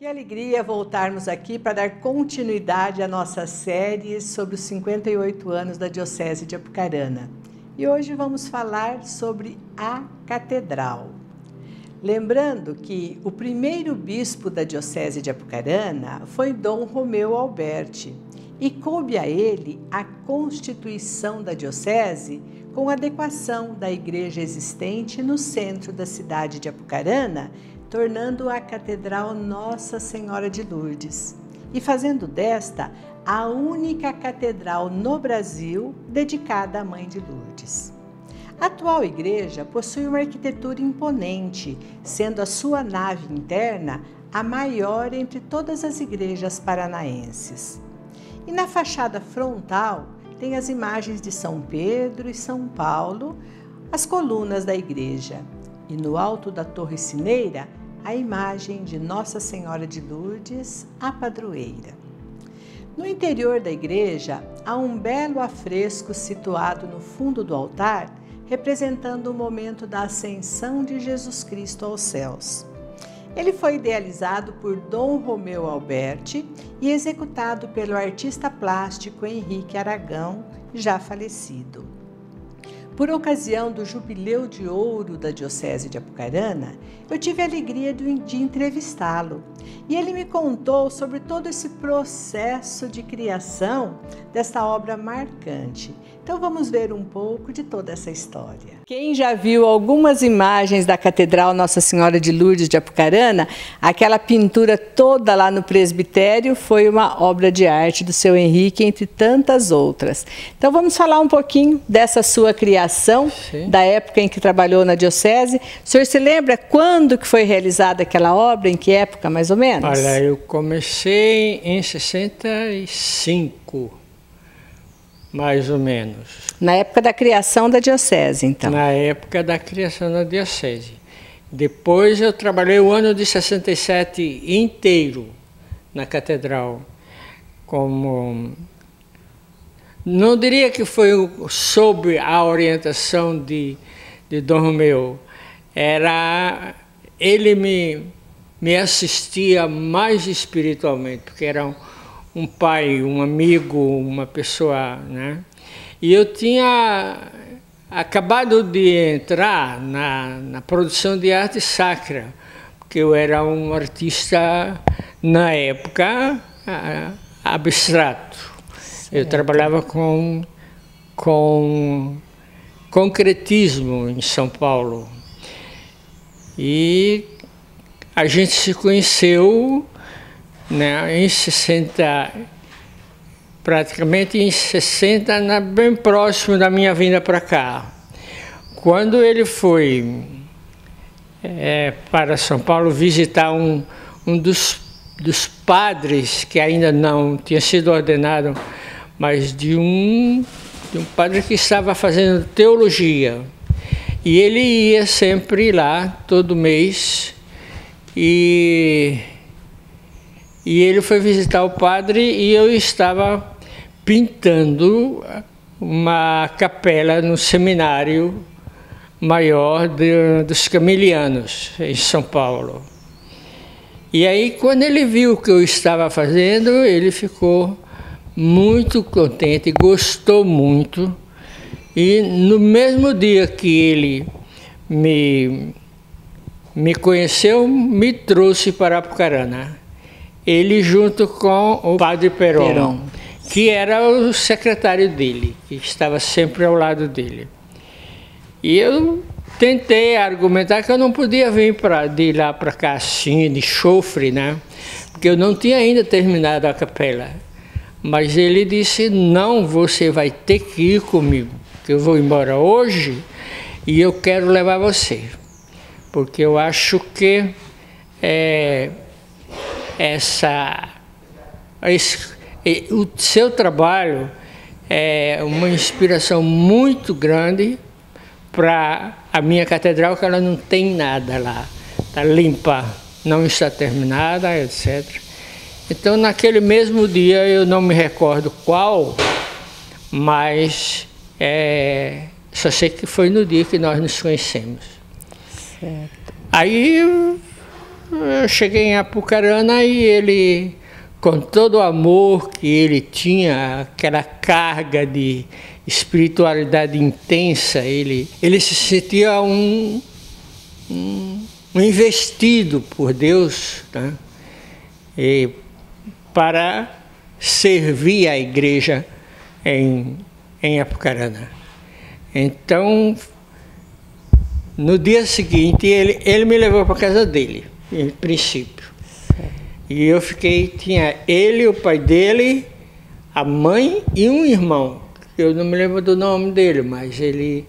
alegria voltarmos aqui para dar continuidade à nossa série sobre os 58 anos da Diocese de Apucarana. E hoje vamos falar sobre a Catedral. Lembrando que o primeiro bispo da Diocese de Apucarana foi Dom Romeu Alberti e coube a ele a constituição da Diocese com adequação da igreja existente no centro da cidade de Apucarana, tornando a Catedral Nossa Senhora de Lourdes e fazendo desta a única catedral no Brasil dedicada à Mãe de Lourdes. A atual igreja possui uma arquitetura imponente, sendo a sua nave interna a maior entre todas as igrejas paranaenses. E na fachada frontal tem as imagens de São Pedro e São Paulo, as colunas da igreja. E no alto da torre sineira, a imagem de Nossa Senhora de Lourdes, a padroeira. No interior da igreja, há um belo afresco situado no fundo do altar, representando o momento da ascensão de Jesus Cristo aos céus. Ele foi idealizado por Dom Romeu Alberti e executado pelo artista plástico Henrique Aragão, já falecido. Por ocasião do Jubileu de Ouro da Diocese de Apucarana, eu tive a alegria de entrevistá-lo e ele me contou sobre todo esse processo de criação desta obra marcante. Então vamos ver um pouco de toda essa história. Quem já viu algumas imagens da Catedral Nossa Senhora de Lourdes de Apucarana, aquela pintura toda lá no presbitério foi uma obra de arte do seu Henrique, entre tantas outras. Então vamos falar um pouquinho dessa sua criação, sim, da época em que trabalhou na Diocese. O senhor se lembra quando que foi realizada aquela obra, em que época mais ou menos? Olha, eu comecei em 65. Mais ou menos. Na época da criação da Diocese, então? Na época da criação da Diocese. Depois eu trabalhei o ano de 67 inteiro na Catedral. Como... Não diria que foi sob a orientação de Dom Romeu. Ele me assistia mais espiritualmente, porque era um pai, um amigo, uma pessoa, né? E eu tinha acabado de entrar na produção de arte sacra, porque eu era um artista, na época, abstrato. Certo. Eu trabalhava com concretismo em São Paulo. E a gente se conheceu, né, em 60, praticamente em 60, bem próximo da minha vinda para cá. Quando ele foi para São Paulo visitar um dos padres, que ainda não tinha sido ordenado, mas de um padre que estava fazendo teologia. E ele ia sempre lá, todo mês, e ele foi visitar o padre e eu estava pintando uma capela no seminário maior dos Camilianos, em São Paulo. E aí, quando ele viu o que eu estava fazendo, ele ficou muito contente, gostou muito. E no mesmo dia que ele me conheceu, me trouxe para Apucarana. Ele junto com o padre Peron, que era o secretário dele, que estava sempre ao lado dele. E eu tentei argumentar que eu não podia vir de lá para cá assim, de chofre, né? Porque eu não tinha ainda terminado a capela. Mas ele disse, não, você vai ter que ir comigo, que eu vou embora hoje e eu quero levar você. Porque eu acho que o seu trabalho é uma inspiração muito grande para a minha catedral, que ela não tem nada lá, está limpa, não está terminada, etc. Então, naquele mesmo dia, eu não me recordo qual, mas só sei que foi no dia que nós nos conhecemos. Certo. Aí eu cheguei em Apucarana e ele, com todo o amor que ele tinha, aquela carga de espiritualidade intensa, ele se sentia um investido por Deus, né? E para servir a igreja em Apucarana. Então, no dia seguinte, ele me levou para a casa dele, em princípio. E eu fiquei, tinha ele, o pai dele, a mãe e um irmão. Eu não me lembro do nome dele, mas ele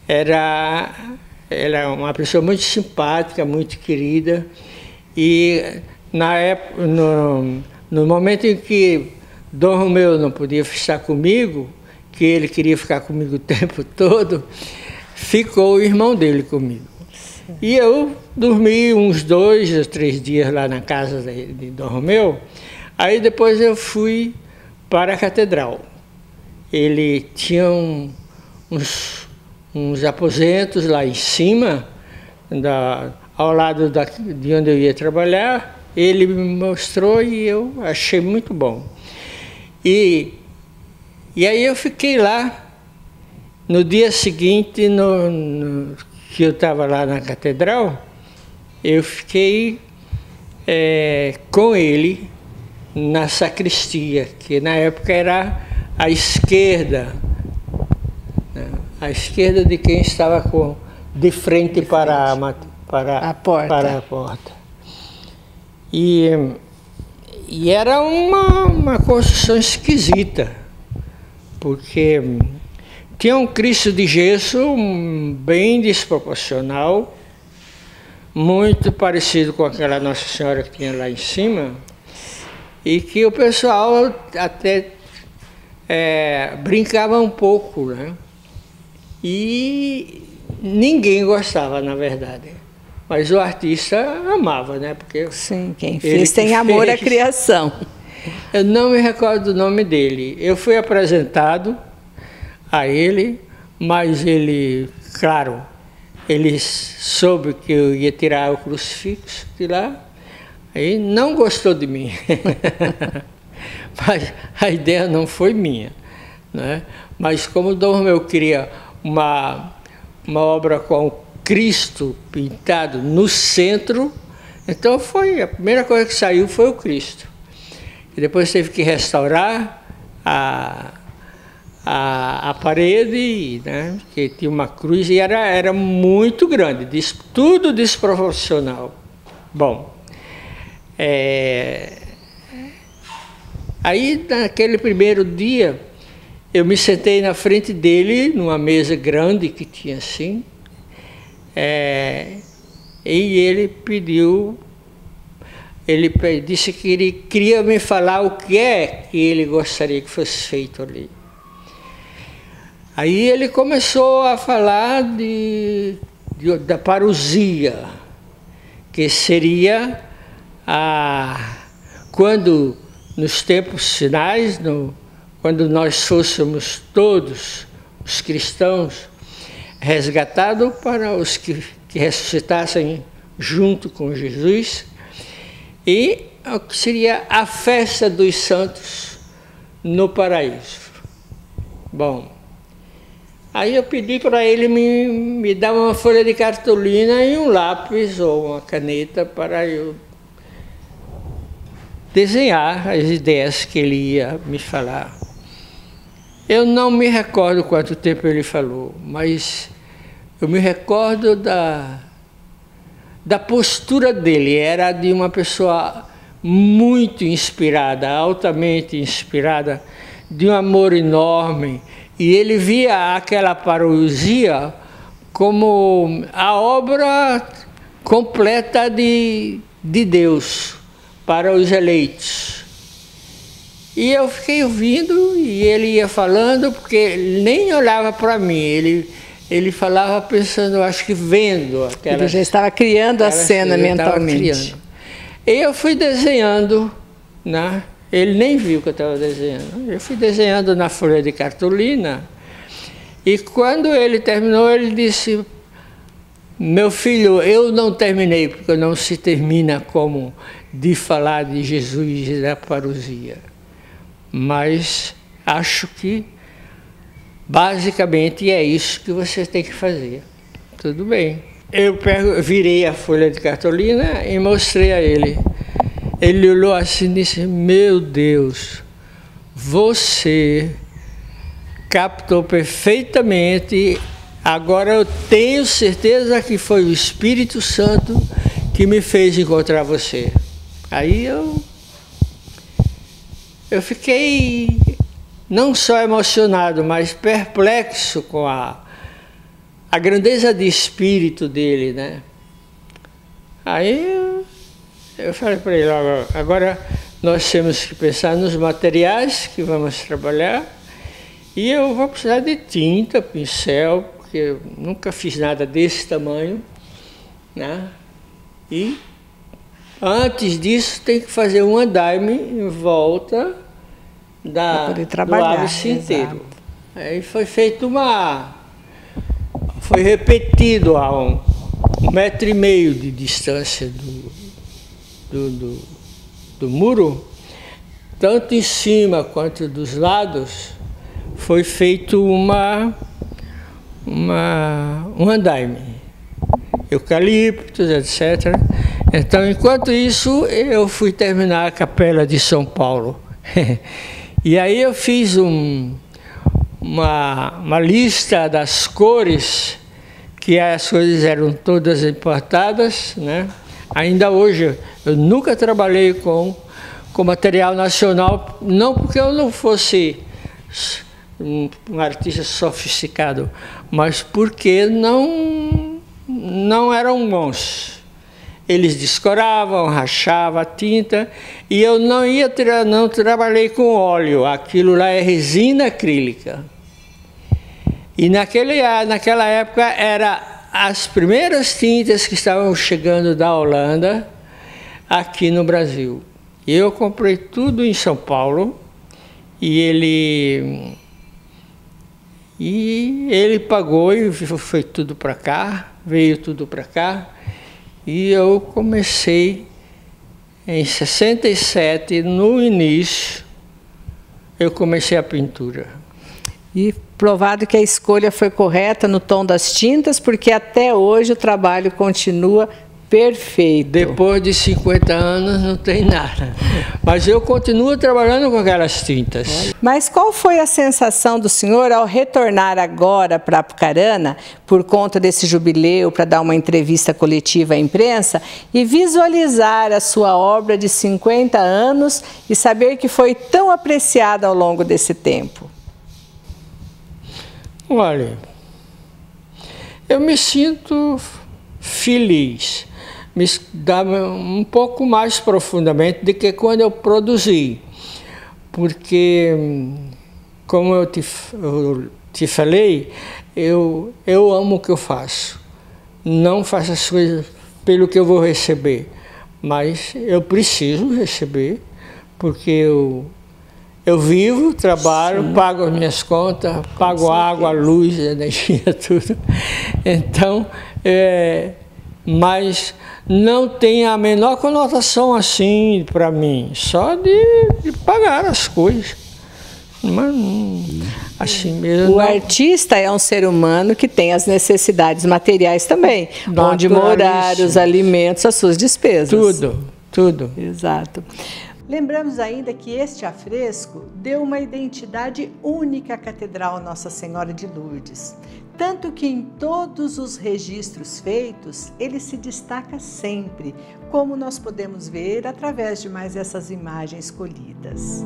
era uma pessoa muito simpática, muito querida. E na época, no momento em que Dom Romeu não podia ficar comigo, que ele queria ficar comigo o tempo todo, ficou o irmão dele comigo. E eu dormi uns 2 ou 3 dias lá na casa de Dom Romeu. Aí depois eu fui para a catedral. Ele tinha uns aposentos lá em cima, ao lado de onde eu ia trabalhar. Ele me mostrou e eu achei muito bom. E aí eu fiquei lá. No dia seguinte, que eu estava lá na catedral, eu fiquei com ele na sacristia, que na época era à esquerda, né? À esquerda de quem estava de frente para a porta. E era uma construção esquisita, porque tinha um Cristo de gesso bem desproporcional, muito parecido com aquela Nossa Senhora que tinha lá em cima, e que o pessoal até brincava um pouco, né? E ninguém gostava, na verdade. Mas o artista amava, né? Porque sim, quem fez tem amor à criação. Eu não me recordo do nome dele. Eu fui apresentado a ele, mas ele, claro, ele soube que eu ia tirar o crucifixo de lá, aí não gostou de mim. Mas a ideia não foi minha, né? Mas como o Dom Romeu queria uma obra com Cristo pintado no centro, então a primeira coisa que saiu foi o Cristo. E depois teve que restaurar a parede, né, que tinha uma cruz e era muito grande, tudo desproporcional. Bom, aí naquele primeiro dia eu me sentei na frente dele numa mesa grande que tinha assim, e ele disse que ele queria me falar o que é que ele gostaria que fosse feito ali. Aí ele começou a falar da parousia, que seria quando, nos tempos finais, quando nós fôssemos todos os cristãos resgatados para os que ressuscitassem junto com Jesus, e o que seria a festa dos santos no paraíso. Bom, aí eu pedi para ele me dar uma folha de cartolina e um lápis ou uma caneta para eu desenhar as ideias que ele ia me falar. Eu não me recordo quanto tempo ele falou, mas eu me recordo da postura dele. Era de uma pessoa muito inspirada, altamente inspirada, de um amor enorme. E ele via aquela parousia como a obra completa de Deus para os eleitos. E eu fiquei ouvindo e ele ia falando, porque ele nem olhava para mim, ele falava pensando, acho que vendo aquela... Ele já estava criando a cena mentalmente. E eu fui desenhando, né? Ele nem viu que eu estava desenhando. Eu fui desenhando na folha de cartolina, e quando ele terminou, ele disse, Meu filho, eu não terminei, porque não se termina como de falar de Jesus e da parousia. Mas acho que basicamente é isso que você tem que fazer. Tudo bem. Eu virei a folha de cartolina e mostrei a ele. Ele olhou assim e disse: meu Deus, você captou perfeitamente. Agora eu tenho certeza que foi o Espírito Santo que me fez encontrar você. Aí eu fiquei não só emocionado, mas perplexo com a grandeza de espírito dele, né? Aí eu falei para ele: agora nós temos que pensar nos materiais que vamos trabalhar, e eu vou precisar de tinta, pincel, porque eu nunca fiz nada desse tamanho, né? E antes disso tem que fazer um andaime em volta do ápice inteiro. Aí foi feito foi repetido a 1,5 metro de distância do muro, tanto em cima quanto dos lados, foi feito um andaime, eucaliptos, etc. Então, enquanto isso, eu fui terminar a Capela de São Paulo. E aí eu fiz uma lista das cores, que as cores eram todas importadas, né? Ainda hoje, eu nunca trabalhei com material nacional, não porque eu não fosse um artista sofisticado, mas porque não eram bons. Eles descoravam, rachavam a tinta, e eu não trabalhei com óleo, aquilo lá é resina acrílica. E naquela época eram as primeiras tintas que estavam chegando da Holanda aqui no Brasil. Eu comprei tudo em São Paulo, e ele pagou e foi tudo para cá, veio tudo para cá. E eu comecei em 67, no início, eu comecei a pintura. E provado que a escolha foi correta no tom das tintas, porque até hoje o trabalho continua perfeito. Depois de 50 anos não tem nada. Mas eu continuo trabalhando com aquelas tintas. Mas qual foi a sensação do senhor ao retornar agora para Apucarana, por conta desse jubileu, para dar uma entrevista coletiva à imprensa, e visualizar a sua obra de 50 anos e saber que foi tão apreciada ao longo desse tempo? Olha, eu me sinto feliz. Me dá um pouco mais profundamente do que quando eu produzi, porque, como eu te falei, eu amo o que eu faço. Não faço as coisas pelo que eu vou receber, mas eu preciso receber, porque eu vivo, trabalho, sim, pago as minhas contas, pago água, luz, energia, tudo. Então, mas não tem a menor conotação assim para mim, só de pagar as coisas. Mas assim mesmo. O artista é um ser humano que tem as necessidades materiais também, onde morar, os alimentos, as suas despesas. Tudo. Exato. Lembramos ainda que este afresco deu uma identidade única à Catedral Nossa Senhora de Lourdes, tanto que em todos os registros feitos ele se destaca sempre, como nós podemos ver através de mais essas imagens escolhidas.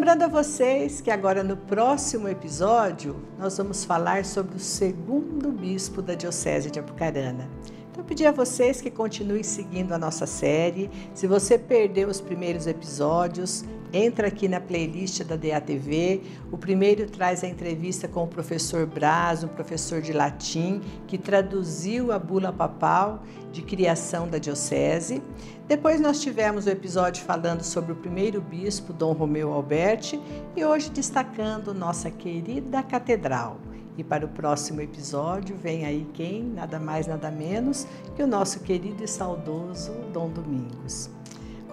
Lembrando a vocês que agora no próximo episódio nós vamos falar sobre o segundo bispo da Diocese de Apucarana. Então eu pedi a vocês que continuem seguindo a nossa série. Se você perdeu os primeiros episódios, entra aqui na playlist da DATV. O primeiro traz a entrevista com o professor Braz, um professor de latim, que traduziu a bula papal de criação da diocese. Depois nós tivemos o episódio falando sobre o primeiro bispo, Dom Romeu Alberti, e hoje destacando nossa querida catedral. E para o próximo episódio vem aí quem? Nada mais, nada menos que o nosso querido e saudoso Dom Domingos.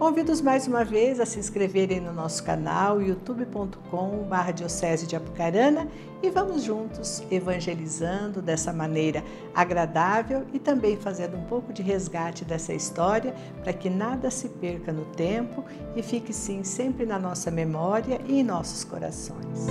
Convido-os mais uma vez a se inscreverem no nosso canal youtube.com/Diocese de Apucarana e vamos juntos evangelizando dessa maneira agradável e também fazendo um pouco de resgate dessa história para que nada se perca no tempo e fique sim sempre na nossa memória e em nossos corações.